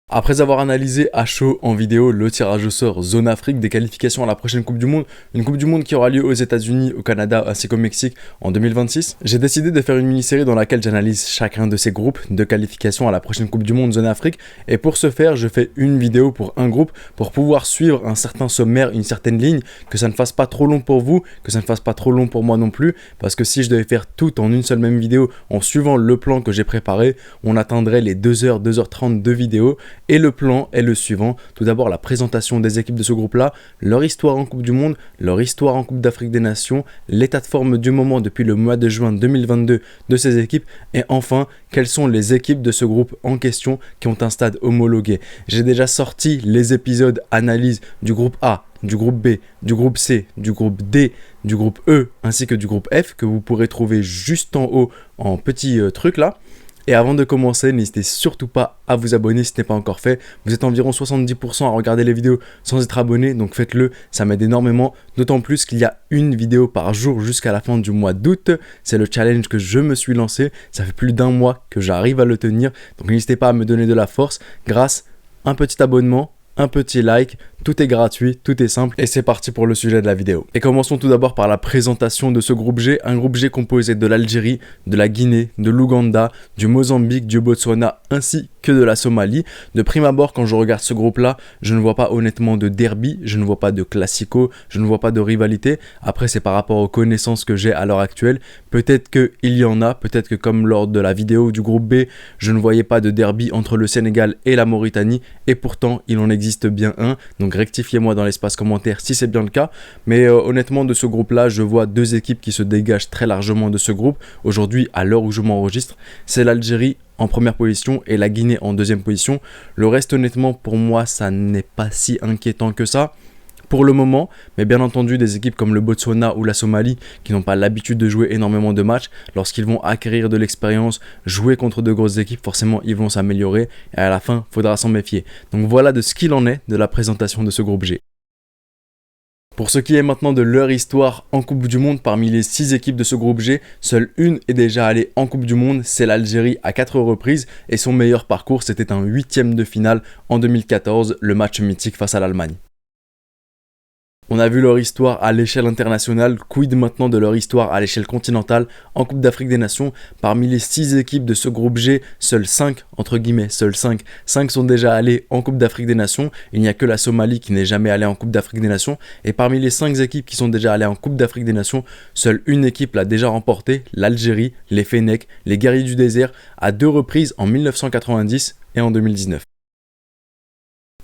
Après avoir analysé à chaud en vidéo le tirage au sort Zone Afrique des qualifications à la prochaine Coupe du Monde, une Coupe du Monde qui aura lieu aux États-Unis, au Canada ainsi qu'au Mexique en 2026, j'ai décidé de faire une mini-série dans laquelle j'analyse chacun de ces groupes de qualification à la prochaine Coupe du Monde Zone Afrique. Et pour ce faire, je fais une vidéo pour un groupe pour pouvoir suivre un certain sommaire, une certaine ligne, que ça ne fasse pas trop long pour vous, que ça ne fasse pas trop long pour moi non plus, parce que si je devais faire tout en une seule même vidéo en suivant le plan que j'ai préparé, on atteindrait les 2h, 2h30 de vidéo. Et le plan est le suivant. Tout d'abord, la présentation des équipes de ce groupe-là, leur histoire en Coupe du Monde, leur histoire en Coupe d'Afrique des Nations, l'état de forme du moment depuis le mois de juin 2022 de ces équipes, et enfin, quelles sont les équipes de ce groupe en question qui ont un stade homologué. J'ai déjà sorti les épisodes analyse du groupe A, du groupe B, du groupe C, du groupe D, du groupe E, ainsi que du groupe F, que vous pourrez trouver juste en haut en petit truc là. Et avant de commencer, n'hésitez surtout pas à vous abonner si ce n'est pas encore fait. Vous êtes environ 70% à regarder les vidéos sans être abonné, donc faites-le, ça m'aide énormément. D'autant plus qu'il y a une vidéo par jour jusqu'à la fin du mois d'août. C'est le challenge que je me suis lancé. Ça fait plus d'un mois que j'arrive à le tenir. Donc n'hésitez pas à me donner de la force grâce à un petit abonnement, un petit like, tout est gratuit, tout est simple et c'est parti pour le sujet de la vidéo. Et commençons tout d'abord par la présentation de ce groupe G, un groupe G composé de l'Algérie, de la Guinée, de l'Ouganda, du Mozambique, du Botswana ainsi que de la Somalie. De prime abord, quand je regarde ce groupe-là, je ne vois pas honnêtement de derby, je ne vois pas de classico, je ne vois pas de rivalité. Après, c'est par rapport aux connaissances que j'ai à l'heure actuelle. Peut-être qu'il y en a, peut-être que comme lors de la vidéo du groupe B, je ne voyais pas de derby entre le Sénégal et la Mauritanie et pourtant, il en existe bien un. Donc rectifiez-moi dans l'espace commentaire si c'est bien le cas. Mais honnêtement, de ce groupe-là, je vois deux équipes qui se dégagent très largement de ce groupe. Aujourd'hui, à l'heure où je m'enregistre, c'est l'Algérie en première position et la Guinée en deuxième position. Le reste, honnêtement, pour moi, ça n'est pas si inquiétant que ça pour le moment, mais bien entendu des équipes comme le Botswana ou la Somalie qui n'ont pas l'habitude de jouer énormément de matchs, lorsqu'ils vont acquérir de l'expérience, jouer contre de grosses équipes, forcément ils vont s'améliorer et à la fin, il faudra s'en méfier. Donc voilà de ce qu'il en est de la présentation de ce groupe G. Pour ce qui est maintenant de leur histoire en Coupe du Monde, parmi les 6 équipes de ce groupe G, seule une est déjà allée en Coupe du Monde, c'est l'Algérie à 4 reprises et son meilleur parcours c'était un 8e de finale en 2014, le match mythique face à l'Allemagne. On a vu leur histoire à l'échelle internationale, quid maintenant de leur histoire à l'échelle continentale en Coupe d'Afrique des Nations. Parmi les 6 équipes de ce groupe G, seules 5, entre guillemets, seules 5 sont déjà allées en Coupe d'Afrique des Nations. Il n'y a que la Somalie qui n'est jamais allée en Coupe d'Afrique des Nations. Et parmi les 5 équipes qui sont déjà allées en Coupe d'Afrique des Nations, seule une équipe l'a déjà remporté, l'Algérie, les Fennecs, les Guerriers du Désert, à 2 reprises en 1990 et en 2019.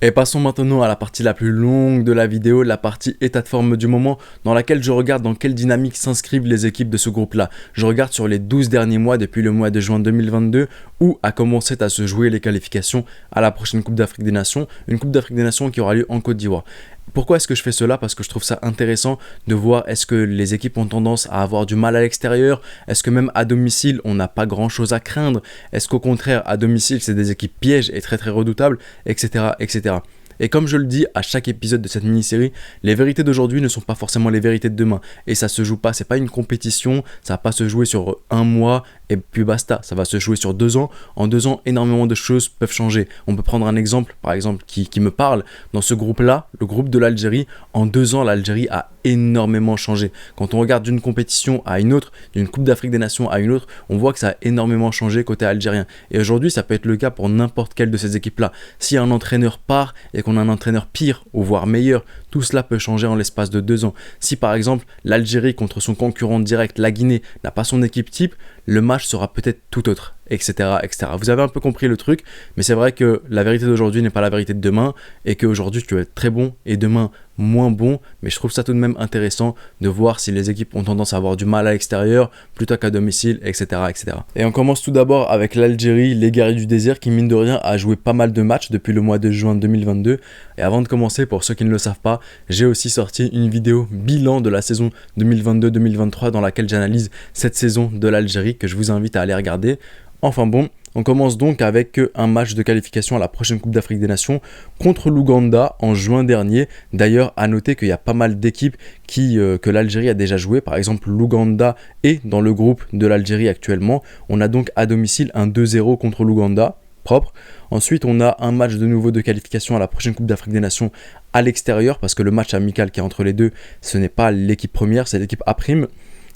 Et passons maintenant à la partie la plus longue de la vidéo, la partie état de forme du moment, dans laquelle je regarde dans quelle dynamique s'inscrivent les équipes de ce groupe-là. Je regarde sur les 12 derniers mois depuis le mois de juin 2022, où a commencé à se jouer les qualifications à la prochaine Coupe d'Afrique des Nations, une Coupe d'Afrique des Nations qui aura lieu en Côte d'Ivoire. Pourquoi est-ce que je fais cela? Parce que je trouve ça intéressant de voir est-ce que les équipes ont tendance à avoir du mal à l'extérieur, est-ce que même à domicile on n'a pas grand chose à craindre, est-ce qu'au contraire à domicile c'est des équipes pièges et très redoutables, etc. etc. Et comme je le dis à chaque épisode de cette mini-série, les vérités d'aujourd'hui ne sont pas forcément les vérités de demain. Et ça se joue pas, c'est pas une compétition, ça va pas se jouer sur un mois et puis basta. Ça va se jouer sur 2 ans. En 2 ans, énormément de choses peuvent changer. On peut prendre un exemple, par exemple, qui me parle. Dans ce groupe-là, le groupe de l'Algérie, en 2 ans, l'Algérie a énormément changé. Quand on regarde d'une compétition à une autre, d'une Coupe d'Afrique des Nations à une autre, on voit que ça a énormément changé côté algérien. Et aujourd'hui, ça peut être le cas pour n'importe quelle de ces équipes-là. Si un entraîneur part et qu'on a un entraîneur pire ou voire meilleur, tout cela peut changer en l'espace de 2 ans. Si par exemple l'Algérie contre son concurrent direct, la Guinée, n'a pas son équipe type, le match sera peut-être tout autre, etc., etc. Vous avez un peu compris le truc, mais c'est vrai que la vérité d'aujourd'hui n'est pas la vérité de demain, et qu'aujourd'hui tu vas être très bon et demain moins bon, mais je trouve ça tout de même intéressant de voir si les équipes ont tendance à avoir du mal à l'extérieur plutôt qu'à domicile, etc., etc. Et on commence tout d'abord avec l'Algérie, les Guerriers du Désert, qui mine de rien a joué pas mal de matchs depuis le mois de juin 2022. Et avant de commencer, pour ceux qui ne le savent pas, j'ai aussi sorti une vidéo bilan de la saison 2022-2023 dans laquelle j'analyse cette saison de l'Algérie que je vous invite à aller regarder. Enfin bon, on commence donc avec un match de qualification à la prochaine Coupe d'Afrique des Nations contre l'Ouganda en juin dernier. D'ailleurs, à noter qu'il y a pas mal d'équipes que l'Algérie a déjà joué. Par exemple, l'Ouganda est dans le groupe de l'Algérie actuellement. On a donc à domicile un 2-0 contre l'Ouganda. propre. Ensuite, on a un match de nouveau de qualification à la prochaine Coupe d'Afrique des Nations à l'extérieur, parce que le match amical qui est entre les deux, ce n'est pas l'équipe première, c'est l'équipe A'.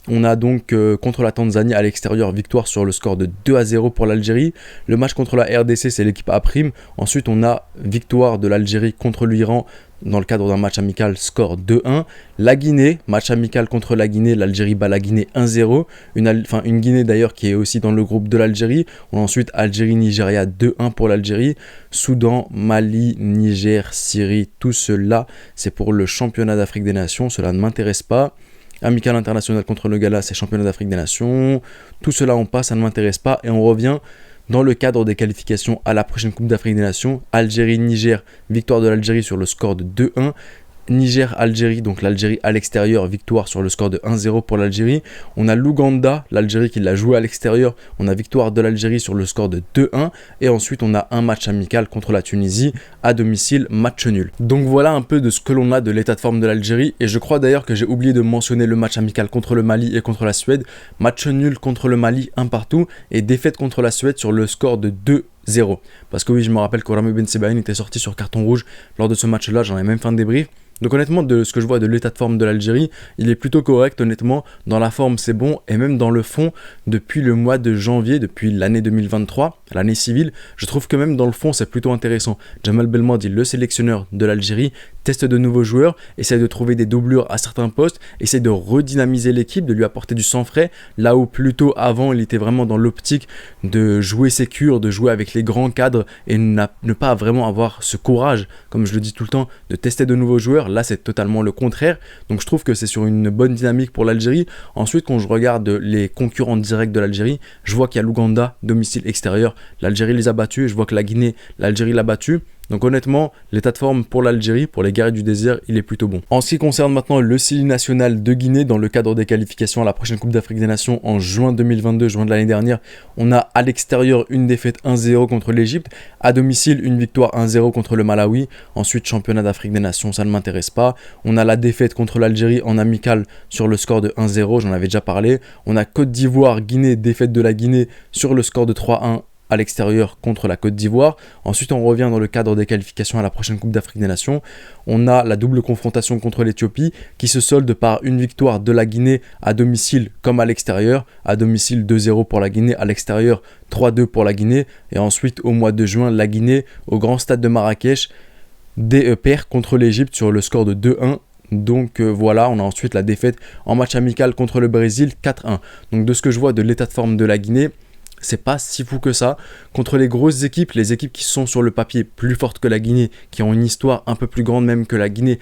On a donc contre la Tanzanie à l'extérieur, victoire sur le score de 2-0 pour l'Algérie. Le match contre la RDC, c'est l'équipe A'. Ensuite, on a victoire de l'Algérie contre l'Iran dans le cadre d'un match amical, score 2-1. La Guinée, match amical contre la Guinée, l'Algérie bat la Guinée 1-0. Une Guinée d'ailleurs qui est aussi dans le groupe de l'Algérie. On a ensuite Algérie-Nigeria 2-1 pour l'Algérie. Soudan, Mali, Niger, Syrie, tout cela, c'est pour le championnat d'Afrique des Nations. Cela ne m'intéresse pas. Amical international contre le Ghana, c'est championnat d'Afrique des Nations. Tout cela on passe, ça ne m'intéresse pas. Et on revient dans le cadre des qualifications à la prochaine Coupe d'Afrique des Nations. Algérie-Niger, victoire de l'Algérie sur le score de 2-1. Niger-Algérie, donc l'Algérie à l'extérieur, victoire sur le score de 1-0 pour l'Algérie. On a l'Ouganda, l'Algérie qui l'a joué à l'extérieur. On a victoire de l'Algérie sur le score de 2-1. Et ensuite, on a un match amical contre la Tunisie à domicile, match nul. Donc voilà un peu de ce que l'on a de l'état de forme de l'Algérie. Et je crois d'ailleurs que j'ai oublié de mentionner le match amical contre le Mali et contre la Suède. Match nul contre le Mali, un partout. Et défaite contre la Suède sur le score de 2-0. Parce que oui, je me rappelle que Rami Ben Sebaïn était sorti sur carton rouge lors de ce match-là. J'en ai même fait un débrief. Donc honnêtement, de ce que je vois de l'état de forme de l'Algérie, il est plutôt correct honnêtement. Dans la forme, c'est bon. Et même dans le fond, depuis le mois de janvier, depuis l'année 2023, l'année civile, je trouve que même dans le fond, c'est plutôt intéressant. Jamal Belmadi, le sélectionneur de l'Algérie, teste de nouveaux joueurs, essaie de trouver des doublures à certains postes, essaie de redynamiser l'équipe, de lui apporter du sang frais, là où plutôt avant, il était vraiment dans l'optique de jouer sécure, de jouer avec les grands cadres et ne pas vraiment avoir ce courage, comme je le dis tout le temps, de tester de nouveaux joueurs. Là, c'est totalement le contraire. Donc, je trouve que c'est sur une bonne dynamique pour l'Algérie. Ensuite, quand je regarde les concurrents directs de l'Algérie, je vois qu'il y a l'Ouganda, domicile extérieur. L'Algérie les a battus. Je vois que la Guinée, l'Algérie l'a battu. Donc honnêtement, l'état de forme pour l'Algérie, pour les guerriers du désert, il est plutôt bon. En ce qui concerne maintenant le CIL national de Guinée, dans le cadre des qualifications à la prochaine Coupe d'Afrique des Nations en juin 2022, juin de l'année dernière, on a à l'extérieur une défaite 1-0 contre l'Égypte, à domicile une victoire 1-0 contre le Malawi, ensuite championnat d'Afrique des Nations, ça ne m'intéresse pas. On a la défaite contre l'Algérie en amical sur le score de 1-0, j'en avais déjà parlé. On a Côte d'Ivoire, Guinée, défaite de la Guinée sur le score de 3-1. À l'extérieur contre la Côte d'Ivoire. Ensuite, on revient dans le cadre des qualifications à la prochaine Coupe d'Afrique des Nations. On a la double confrontation contre l'Éthiopie qui se solde par une victoire de la Guinée à domicile comme à l'extérieur. À domicile 2-0 pour la Guinée, à l'extérieur 3-2 pour la Guinée. Et ensuite, au mois de juin, la Guinée, au grand stade de Marrakech, perd contre l'Égypte sur le score de 2-1. Donc voilà, on a ensuite la défaite en match amical contre le Brésil 4-1. Donc de ce que je vois de l'état de forme de la Guinée, c'est pas si fou que ça. Contre les grosses équipes, les équipes qui sont sur le papier plus fortes que la Guinée, qui ont une histoire un peu plus grande même que la Guinée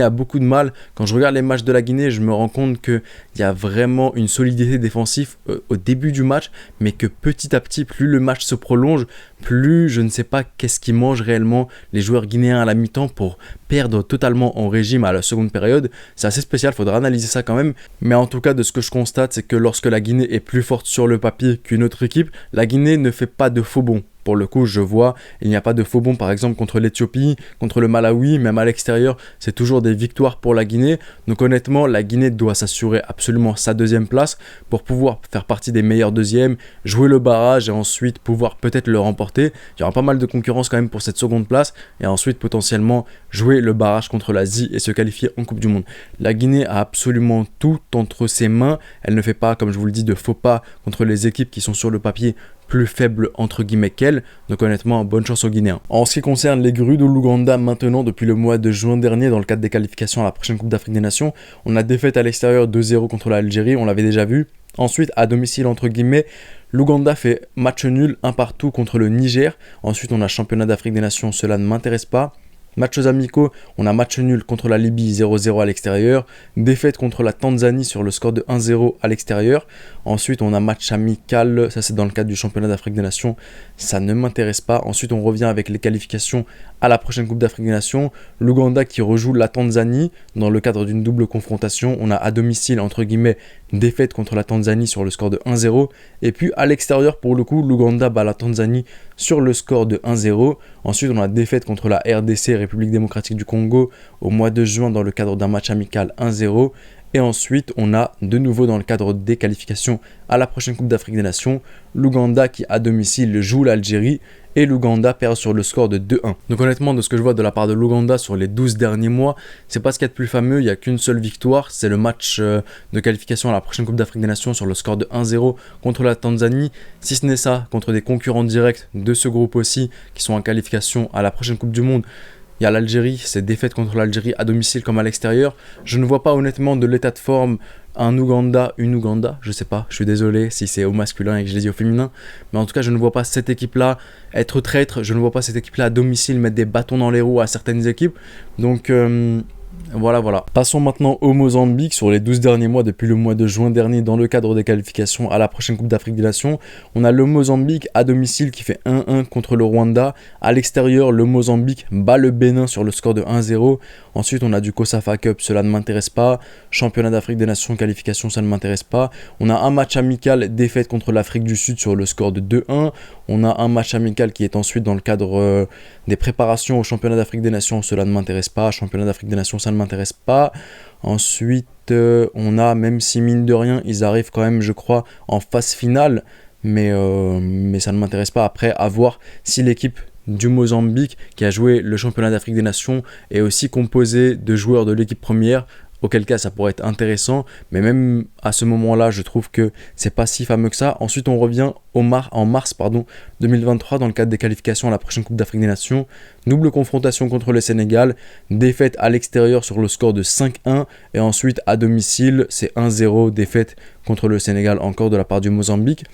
a beaucoup de mal. Quand je regarde les matchs de la Guinée, je me rends compte qu'il y a vraiment une solidité défensive au début du match, mais que petit à petit, plus le match se prolonge, plus je ne sais pas qu'est-ce qu'ils mangent réellement les joueurs guinéens à la mi-temps pour perdre totalement en régime à la seconde période. C'est assez spécial, il faudra analyser ça quand même. Mais en tout cas, de ce que je constate, c'est que lorsque la Guinée est plus forte sur le papier qu'une autre équipe, la Guinée ne fait pas de faux bons. Pour le coup, je vois, il n'y a pas de faux bons par exemple contre l'Éthiopie, contre le Malawi, même à l'extérieur, c'est toujours des victoires pour la Guinée. Donc honnêtement, la Guinée doit s'assurer absolument sa deuxième place pour pouvoir faire partie des meilleurs deuxièmes, jouer le barrage et ensuite pouvoir peut-être le remporter. Il y aura pas mal de concurrence quand même pour cette seconde place et ensuite potentiellement jouer le barrage contre l'Asie et se qualifier en Coupe du Monde. La Guinée a absolument tout entre ses mains. Elle ne fait pas, comme je vous le dis, de faux pas contre les équipes qui sont sur le papier plus faible entre guillemets qu'elle, donc honnêtement bonne chance aux Guinéens. En ce qui concerne les grues de l'Ouganda maintenant, depuis le mois de juin dernier dans le cadre des qualifications à la prochaine Coupe d'Afrique des Nations, on a défaite à l'extérieur 2-0 contre l'Algérie, on l'avait déjà vu. Ensuite à domicile entre guillemets, l'Ouganda fait match nul, un partout contre le Niger. Ensuite on a championnat d'Afrique des Nations, cela ne m'intéresse pas. Matchs amicaux, on a match nul contre la Libye 0-0 à l'extérieur, défaite contre la Tanzanie sur le score de 1-0 à l'extérieur. Ensuite, on a match amical, ça c'est dans le cadre du championnat d'Afrique des Nations, ça ne m'intéresse pas. Ensuite, on revient avec les qualifications à la prochaine Coupe d'Afrique des Nations. L'Ouganda qui rejoue la Tanzanie dans le cadre d'une double confrontation. On a à domicile, entre guillemets, défaite contre la Tanzanie sur le score de 1-0. Et puis à l'extérieur, pour le coup, l'Ouganda bat la Tanzanie sur le score de 1-0. Ensuite, on a défaite contre la RDC, République démocratique du Congo, au mois de juin dans le cadre d'un match amical 1-0. Et ensuite, on a de nouveau dans le cadre des qualifications à la prochaine Coupe d'Afrique des Nations, l'Ouganda qui à domicile joue l'Algérie et l'Ouganda perd sur le score de 2-1. Donc honnêtement, de ce que je vois de la part de l'Ouganda sur les 12 derniers mois, c'est pas ce qu'il y a de plus fameux, il n'y a qu'une seule victoire, c'est le match de qualification à la prochaine Coupe d'Afrique des Nations sur le score de 1-0 contre la Tanzanie. Si ce n'est ça, contre des concurrents directs de ce groupe aussi, qui sont en qualification à la prochaine Coupe du Monde, il y a l'Algérie, c'est défaite contre l'Algérie à domicile comme à l'extérieur. Je ne vois pas honnêtement de l'état de forme un Ouganda, une Ouganda, je sais pas, je suis désolé si c'est au masculin et que je l'ai dit au féminin, mais en tout cas je ne vois pas cette équipe-là être traître, je ne vois pas cette équipe-là à domicile mettre des bâtons dans les roues à certaines équipes, donc voilà. Passons maintenant au Mozambique. Sur les 12 derniers mois, depuis le mois de juin dernier, dans le cadre des qualifications à la prochaine Coupe d'Afrique des Nations, on a le Mozambique à domicile qui fait 1-1 contre le Rwanda. À l'extérieur, le Mozambique bat le Bénin sur le score de 1-0. Ensuite, on a du COSAFA Cup, cela ne m'intéresse pas. Championnat d'Afrique des Nations, qualification, ça ne m'intéresse pas. On a un match amical, défaite contre l'Afrique du Sud sur le score de 2-1. On a un match amical qui est ensuite dans le cadre des préparations au Championnat d'Afrique des Nations, cela ne m'intéresse pas. Championnat d'Afrique des Nations, ça ne m'intéresse pas. Ensuite, on a, même si mine de rien, ils arrivent quand même, je crois, en phase finale, mais ça ne m'intéresse pas. Après, à voir si l'équipe du Mozambique, qui a joué le Championnat d'Afrique des Nations, est aussi composée de joueurs de l'équipe première, auquel cas ça pourrait être intéressant, mais même à ce moment-là, je trouve que c'est pas si fameux que ça. Ensuite, on revient en mars 2023 dans le cadre des qualifications à la prochaine Coupe d'Afrique des Nations. Double confrontation contre le Sénégal, défaite à l'extérieur sur le score de 5-1 et ensuite à domicile, c'est 1-0, défaite contre le Sénégal encore de la part du Mozambique.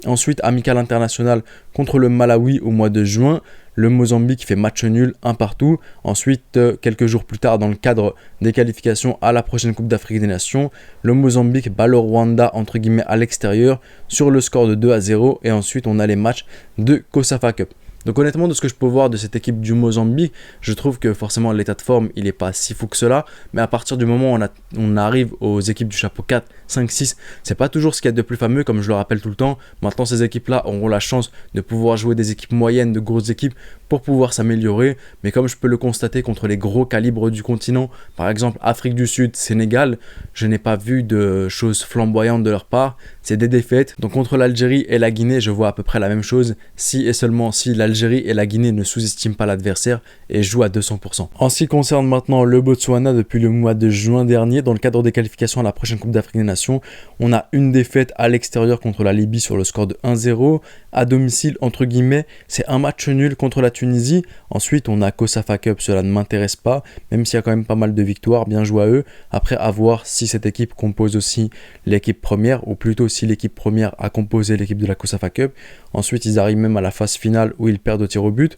Ensuite, amical international contre le Malawi au mois de juin. Le Mozambique fait match nul, un partout. Ensuite, quelques jours plus tard, dans le cadre des qualifications à la prochaine Coupe d'Afrique des Nations, le Mozambique bat le Rwanda entre guillemets à l'extérieur sur le score de 2-0. Et ensuite, on a les matchs de COSAFA Cup. Donc honnêtement, de ce que je peux voir de cette équipe du Mozambique, je trouve que forcément l'état de forme, il n'est pas si fou que cela. Mais à partir du moment où on arrive aux équipes du chapeau 4, 5, 6, c'est pas toujours ce qu'il y a de plus fameux, comme je le rappelle tout le temps. Maintenant, ces équipes-là auront la chance de pouvoir jouer des équipes moyennes, de grosses équipes, pour pouvoir s'améliorer. Mais comme je peux le constater contre les gros calibres du continent, par exemple Afrique du Sud, Sénégal, je n'ai pas vu de choses flamboyantes de leur part. C'est des défaites. Donc contre l'Algérie et la Guinée, je vois à peu près la même chose. Si et seulement si l'Algérie et la Guinée ne sous-estiment pas l'adversaire et jouent à 200%. En ce qui concerne maintenant le Botswana, depuis le mois de juin dernier, dans le cadre des qualifications à la prochaine Coupe d'Afrique des Nations, on a une défaite à l'extérieur contre la Libye sur le score de 1-0. À domicile, entre guillemets, c'est un match nul contre la Tunisie. Ensuite, on a COSAFA Cup, cela ne m'intéresse pas, même s'il y a quand même pas mal de victoires, bien joué à eux. Après, à voir si cette équipe compose aussi l'équipe première, ou plutôt si l'équipe première a composé l'équipe de la COSAFA Cup. Ensuite, ils arrivent même à la phase finale où ils perdent au tir au but.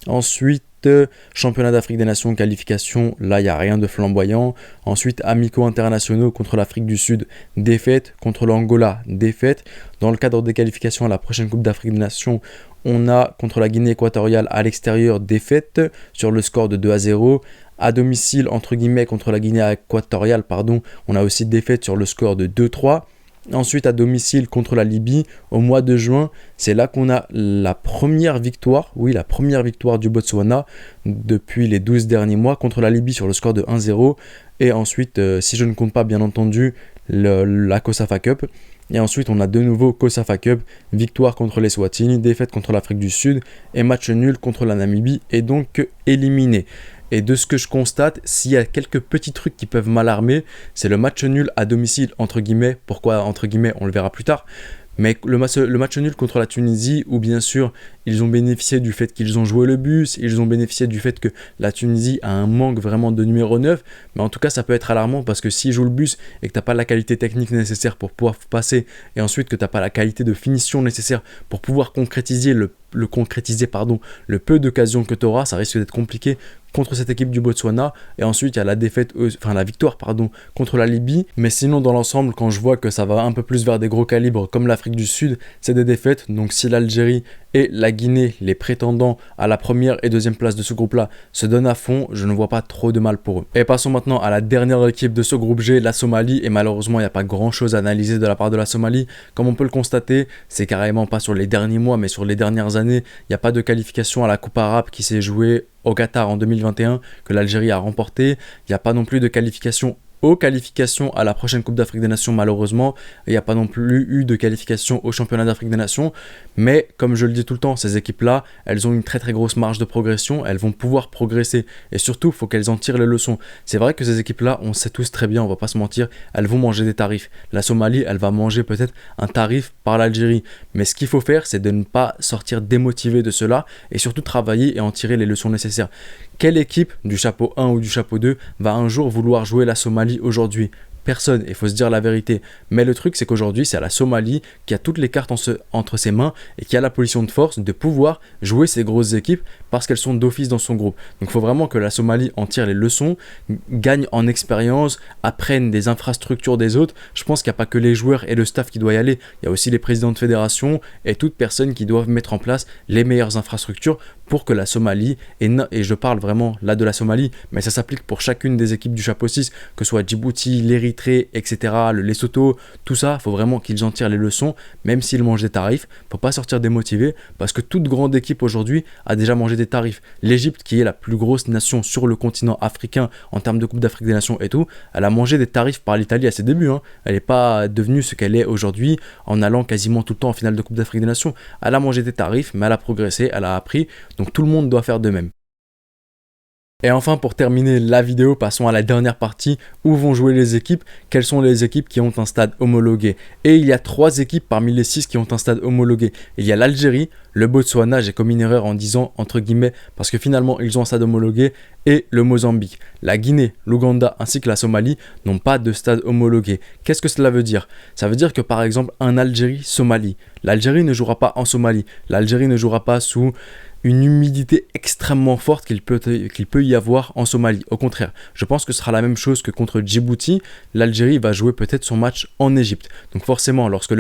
Ensuite, championnat d'Afrique des Nations, qualification, là il n'y a rien de flamboyant. Ensuite, amicaux internationaux contre l'Afrique du Sud, défaite. Contre l'Angola, défaite. Dans le cadre des qualifications à la prochaine Coupe d'Afrique des Nations, on a contre la Guinée équatoriale à l'extérieur, défaite sur le score de 2-0. À domicile, entre guillemets, contre la Guinée équatoriale, on a aussi défaite sur le score de 2-3. Ensuite, à domicile contre la Libye, au mois de juin, c'est là qu'on a la première victoire du Botswana depuis les 12 derniers mois contre la Libye sur le score de 1-0. Et ensuite, si je ne compte pas bien entendu la COSAFA Cup. Et ensuite, on a de nouveau COSAFA Cup, victoire contre les Swatini, défaite contre l'Afrique du Sud et match nul contre la Namibie et donc éliminé. Et de ce que je constate, s'il y a quelques petits trucs qui peuvent m'alarmer, c'est le match nul à domicile, entre guillemets. Pourquoi entre guillemets, on le verra plus tard. Mais le match nul contre la Tunisie, où bien sûr, ils ont bénéficié du fait qu'ils ont joué le bus, ils ont bénéficié du fait que la Tunisie a un manque vraiment de numéro 9. Mais en tout cas, ça peut être alarmant parce que s'ils jouent le bus et que tu n'as pas la qualité technique nécessaire pour pouvoir passer, et ensuite que tu n'as pas la qualité de finition nécessaire pour pouvoir concrétiser le peu d'occasions que tu auras, ça risque d'être compliqué contre cette équipe du Botswana. Et ensuite il y a la victoire contre la Libye. Mais sinon dans l'ensemble, quand je vois que ça va un peu plus vers des gros calibres comme l'Afrique du Sud, c'est des défaites. Donc si l'Algérie et la Guinée, les prétendants à la première et deuxième place de ce groupe-là, se donnent à fond, je ne vois pas trop de mal pour eux. Et passons maintenant à la dernière équipe de ce groupe G, la Somalie. Et malheureusement, il n'y a pas grand-chose à analyser de la part de la Somalie. Comme on peut le constater, c'est carrément pas sur les derniers mois, mais sur les dernières années. Il n'y a pas de qualification à la Coupe arabe qui s'est jouée au Qatar en 2021 que l'Algérie a remporté. Il n'y a pas non plus de qualification aux qualifications à la prochaine Coupe d'Afrique des Nations. Malheureusement, il n'y a pas non plus eu de qualification au championnat d'Afrique des Nations, mais comme je le dis tout le temps, ces équipes-là, elles ont une très très grosse marge de progression, elles vont pouvoir progresser, et surtout, il faut qu'elles en tirent les leçons. C'est vrai que ces équipes-là, on sait tous très bien, on va pas se mentir, elles vont manger des tarifs. La Somalie, elle va manger peut-être un tarif par l'Algérie, mais ce qu'il faut faire, c'est de ne pas sortir démotivé de cela, et surtout travailler et en tirer les leçons nécessaires. Quelle équipe du chapeau 1 ou du chapeau 2 va un jour vouloir jouer la Somalie aujourd'hui? Personne, il faut se dire la vérité. Mais le truc, c'est qu'aujourd'hui, c'est la Somalie qui a toutes les cartes entre ses mains et qui a la position de force de pouvoir jouer ces grosses équipes parce qu'elles sont d'office dans son groupe. Donc il faut vraiment que la Somalie en tire les leçons, gagne en expérience, apprenne des infrastructures des autres. Je pense qu'il n'y a pas que les joueurs et le staff qui doivent y aller. Il y a aussi les présidents de fédération et toute personne qui doivent mettre en place les meilleures infrastructures pour que la Somalie, et je parle vraiment là de la Somalie, mais ça s'applique pour chacune des équipes du chapeau 6, que ce soit Djibouti, l'Érythrée, etc., le Lesotho, tout ça, il faut vraiment qu'ils en tirent les leçons, même s'ils mangent des tarifs, il ne faut pas sortir démotivé, parce que toute grande équipe aujourd'hui a déjà mangé des tarifs. L'Égypte, qui est la plus grosse nation sur le continent africain en termes de Coupe d'Afrique des Nations et tout, elle a mangé des tarifs par l'Italie à ses débuts, hein. Elle n'est pas devenue ce qu'elle est aujourd'hui en allant quasiment tout le temps en finale de Coupe d'Afrique des Nations. Elle a mangé des tarifs, mais elle a progressé, elle a appris. Donc tout le monde doit faire de même. Et enfin, pour terminer la vidéo, passons à la dernière partie, où vont jouer les équipes, quelles sont les équipes qui ont un stade homologué. Et il y a 3 équipes parmi les 6 qui ont un stade homologué. Il y a l'Algérie, le Botswana, j'ai commis une erreur en disant entre guillemets, parce que finalement ils ont un stade homologué, et le Mozambique. La Guinée, l'Ouganda ainsi que la Somalie n'ont pas de stade homologué. Qu'est-ce que cela veut dire? Ça veut dire que par exemple un Algérie-Somalie, l'Algérie ne jouera pas en Somalie, l'Algérie ne jouera pas sous une humidité extrêmement forte qu'il peut y avoir en Somalie. Au contraire, je pense que ce sera la même chose que contre Djibouti. L'Algérie va jouer peut-être son match en Égypte. Donc forcément, lorsque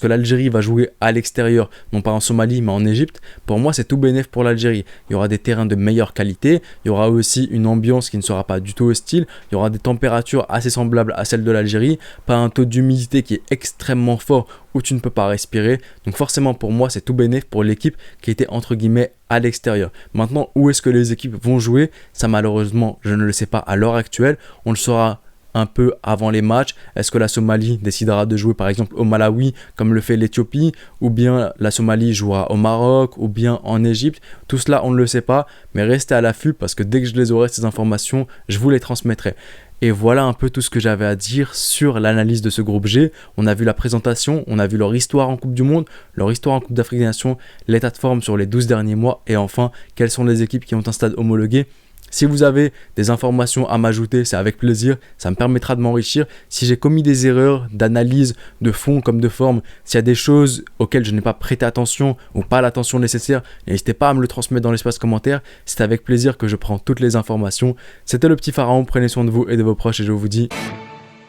l'Algérie va jouer à l'extérieur, non pas en Somalie mais en Égypte, pour moi c'est tout bénef pour l'Algérie. Il y aura des terrains de meilleure qualité, il y aura aussi une ambiance qui ne sera pas du tout hostile, il y aura des températures assez semblables à celles de l'Algérie, pas un taux d'humidité qui est extrêmement fort où tu ne peux pas respirer. Donc forcément pour moi c'est tout bénef pour l'équipe qui était entre guillemets à l'extérieur. Maintenant, où est-ce que les équipes vont jouer? Ça malheureusement je ne le sais pas à l'heure actuelle. On le saura un peu avant les matchs. Est-ce que la Somalie décidera de jouer par exemple au Malawi comme le fait l'Éthiopie, ou bien la Somalie jouera au Maroc, ou bien en Égypte? Tout cela on ne le sait pas, mais restez à l'affût parce que dès que je les aurai ces informations, je vous les transmettrai. Et voilà un peu tout ce que j'avais à dire sur l'analyse de ce groupe G. On a vu la présentation, on a vu leur histoire en Coupe du Monde, leur histoire en Coupe d'Afrique des Nations, l'état de forme sur les 12 derniers mois, et enfin, quelles sont les équipes qui ont un stade homologué. Si vous avez des informations à m'ajouter, c'est avec plaisir, ça me permettra de m'enrichir. Si j'ai commis des erreurs d'analyse de fond comme de forme, s'il y a des choses auxquelles je n'ai pas prêté attention ou pas l'attention nécessaire, n'hésitez pas à me le transmettre dans l'espace commentaire. C'est avec plaisir que je prends toutes les informations. C'était le petit pharaon, prenez soin de vous et de vos proches et je vous dis...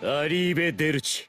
Arrivederci.